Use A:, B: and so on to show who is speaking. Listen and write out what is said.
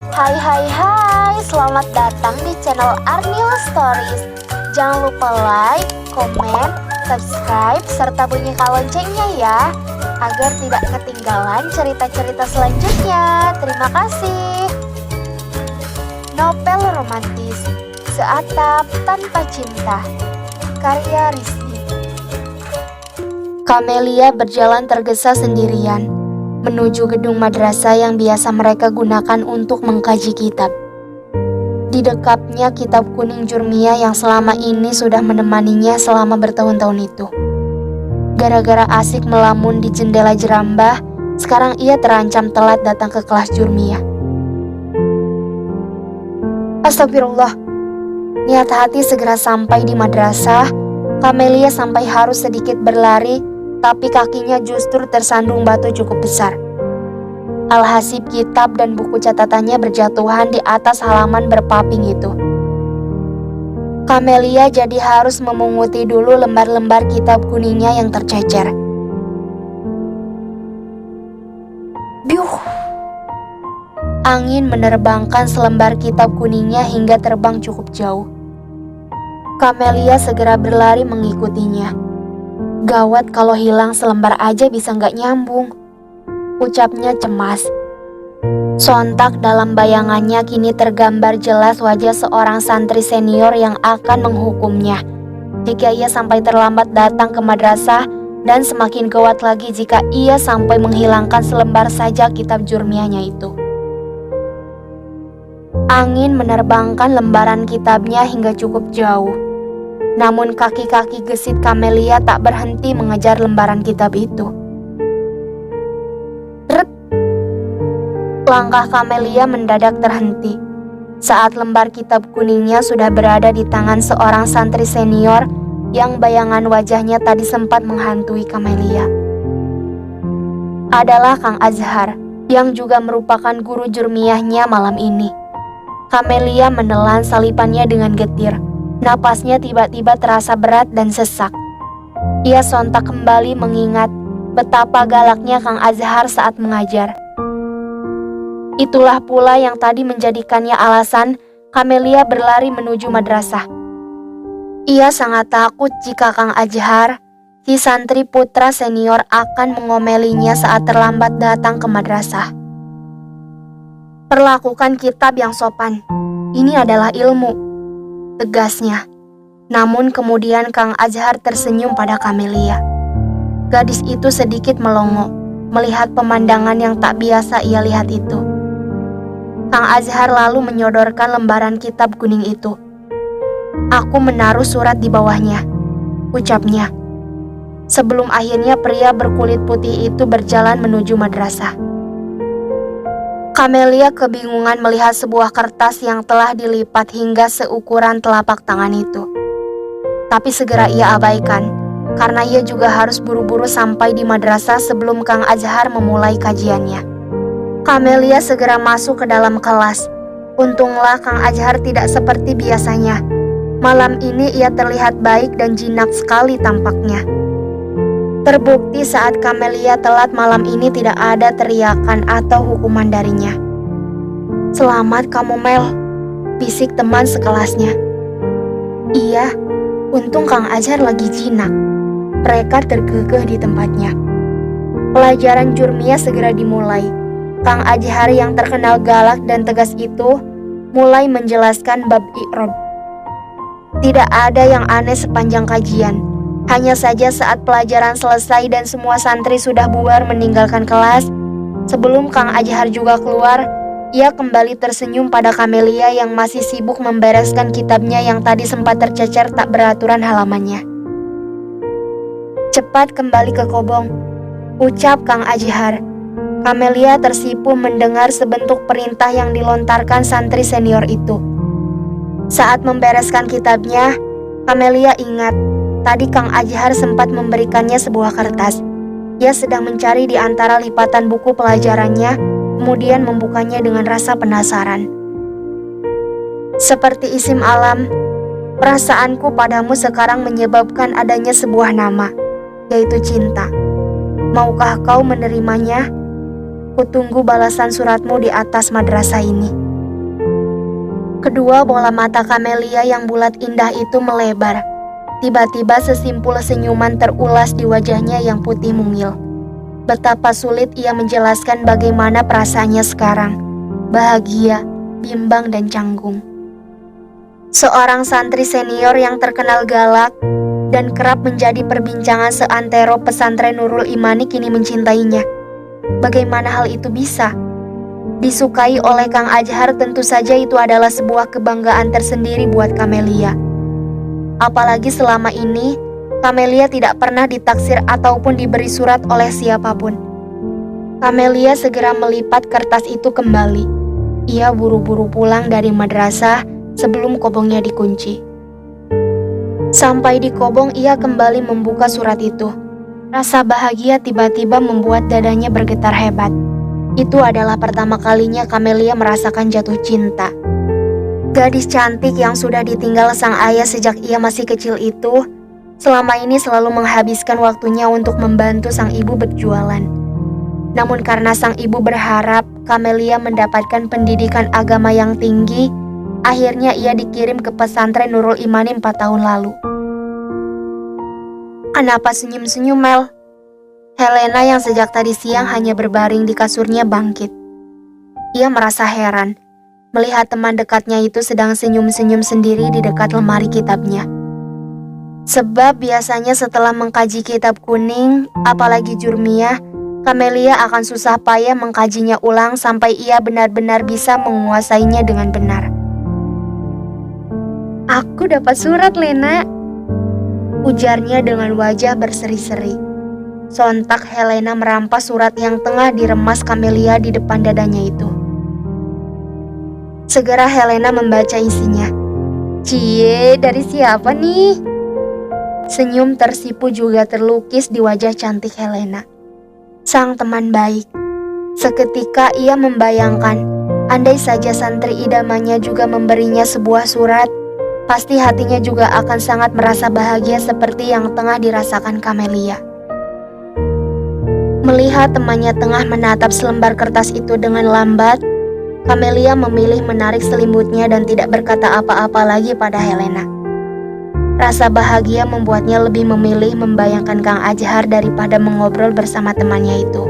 A: Hai hai hai, selamat datang di channel Arnil Stories. Jangan lupa like, komen, subscribe, serta bunyikan loncengnya ya, agar tidak ketinggalan cerita-cerita selanjutnya. Terima kasih. Novel romantis Seatap Tanpa Cinta, karya Rizky. Kamelia berjalan tergesa sendirian menuju gedung madrasah yang biasa mereka gunakan untuk mengkaji kitab. Di dekatnya kitab kuning Jurmiyah yang selama ini sudah menemaninya selama bertahun-tahun itu. Gara-gara asik melamun di jendela jerambah, sekarang ia terancam telat datang ke kelas Jurmiyah. Astagfirullah. Niat hati segera sampai di madrasah, Kamelia sampai harus sedikit berlari, tapi kakinya justru tersandung batu cukup besar. Alhasil kitab dan buku catatannya berjatuhan di atas halaman berpaping itu. Kamelia jadi harus memunguti dulu lembar-lembar kitab kuningnya yang tercecer. Biuh! Angin menerbangkan selembar kitab kuningnya hingga terbang cukup jauh. Kamelia segera berlari mengikutinya. Gawat kalau hilang selembar aja bisa nggak nyambung, ucapnya cemas. Sontak dalam bayangannya kini tergambar jelas wajah seorang santri senior yang akan menghukumnya jika ia sampai terlambat datang ke madrasah, dan semakin gawat lagi jika ia sampai menghilangkan selembar saja kitab Jurmiyahnya itu. Angin menerbangkan lembaran kitabnya hingga cukup jauh. Namun kaki-kaki gesit Kamelia tak berhenti mengejar lembaran kitab itu. Ret! Langkah Kamelia mendadak terhenti saat lembar kitab kuningnya sudah berada di tangan seorang santri senior yang bayangan wajahnya tadi sempat menghantui Kamelia. Adalah Kang Azhar, yang juga merupakan guru Jurmiyahnya malam ini. Kamelia menelan salipannya dengan getir. Napasnya tiba-tiba terasa berat dan sesak. Ia sontak kembali mengingat betapa galaknya Kang Azhar saat mengajar. Itulah pula yang tadi menjadikannya alasan Kamelia berlari menuju madrasah. Ia sangat takut jika Kang Azhar, si santri putra senior, akan mengomelinya saat terlambat datang ke madrasah. Perlakukan kitab yang sopan. Ini adalah ilmu, tegasnya. Namun kemudian Kang Azhar tersenyum pada Kamelia. Gadis itu sedikit melongo melihat pemandangan yang tak biasa ia lihat itu. Kang Azhar lalu menyodorkan lembaran kitab kuning itu. Aku menaruh surat di bawahnya, ucapnya. Sebelum akhirnya pria berkulit putih itu berjalan menuju madrasah. Kamelia kebingungan melihat sebuah kertas yang telah dilipat hingga seukuran telapak tangan itu. Tapi segera ia abaikan, karena ia juga harus buru-buru sampai di madrasah sebelum Kang Azhar memulai kajiannya. Kamelia segera masuk ke dalam kelas. Untunglah Kang Azhar tidak seperti biasanya. Malam ini ia terlihat baik dan jinak sekali tampaknya. Terbukti saat Kamelia telat malam ini tidak ada teriakan atau hukuman darinya. Selamat kamu Mel, bisik teman sekelasnya. Iya, untung Kang Azhar lagi jinak. Mereka tergegeh di tempatnya. Pelajaran Jurmiyah segera dimulai. Kang Azhar yang terkenal galak dan tegas itu mulai menjelaskan bab i'rab. Tidak ada yang aneh sepanjang kajian. Hanya saja saat pelajaran selesai dan semua santri sudah bubar meninggalkan kelas, sebelum Kang Azhar juga keluar, ia kembali tersenyum pada Kamelia yang masih sibuk membereskan kitabnya yang tadi sempat tercecer tak beraturan halamannya. Cepat kembali ke kobong, ucap Kang Azhar. Kamelia tersipu mendengar sebentuk perintah yang dilontarkan santri senior itu. Saat membereskan kitabnya, Kamelia ingat tadi Kang Azhar sempat memberikannya sebuah kertas. Ia sedang mencari di antara lipatan buku pelajarannya, kemudian membukanya dengan rasa penasaran. Seperti isim alam, perasaanku padamu sekarang menyebabkan adanya sebuah nama, yaitu cinta. Maukah kau menerimanya? Aku tunggu balasan suratmu di atas madrasah ini. Kedua bola mata Kamelia yang bulat indah itu melebar. Tiba-tiba sesimpul senyuman terulas di wajahnya yang putih mungil. Betapa sulit ia menjelaskan bagaimana perasaannya sekarang. Bahagia, bimbang dan canggung. Seorang santri senior yang terkenal galak dan kerap menjadi perbincangan seantero pesantren Nurul Imani kini mencintainya. Bagaimana hal itu bisa? Disukai oleh Kang Ajhar tentu saja itu adalah sebuah kebanggaan tersendiri buat Kamelia. Apalagi selama ini, Kamelia tidak pernah ditaksir ataupun diberi surat oleh siapapun. Kamelia segera melipat kertas itu kembali. Ia buru-buru pulang dari madrasah sebelum kobongnya dikunci. Sampai di kobong, ia kembali membuka surat itu. Rasa bahagia tiba-tiba membuat dadanya bergetar hebat. Itu adalah pertama kalinya Kamelia merasakan jatuh cinta. Gadis cantik yang sudah ditinggal sang ayah sejak ia masih kecil itu, selama ini selalu menghabiskan waktunya untuk membantu sang ibu berjualan. Namun karena sang ibu berharap Kamelia mendapatkan pendidikan agama yang tinggi, akhirnya ia dikirim ke pesantren Nurul Imani 4 tahun lalu. Kenapa senyum-senyum, Mel? Helena yang sejak tadi siang hanya berbaring di kasurnya bangkit. Ia merasa heran melihat teman dekatnya itu sedang senyum-senyum sendiri di dekat lemari kitabnya. Sebab biasanya setelah mengkaji kitab kuning, apalagi Jurmiyah, Kamelia akan susah payah mengkajinya ulang sampai ia benar-benar bisa menguasainya dengan benar. "Aku dapat surat, Lena," ujarnya dengan wajah berseri-seri. Sontak Helena merampas surat yang tengah diremas Kamelia di depan dadanya itu. Segera Helena membaca isinya. "Cie, dari siapa nih?" Senyum tersipu juga terlukis di wajah cantik Helena. Sang teman baik. Seketika ia membayangkan, andai saja santri idamannya juga memberinya sebuah surat, pasti hatinya juga akan sangat merasa bahagia seperti yang tengah dirasakan Kamelia. Melihat temannya tengah menatap selembar kertas itu dengan lambat, Kamelia memilih menarik selimutnya dan tidak berkata apa-apa lagi pada Helena. Rasa bahagia membuatnya lebih memilih membayangkan Kang Ajhar daripada mengobrol bersama temannya itu.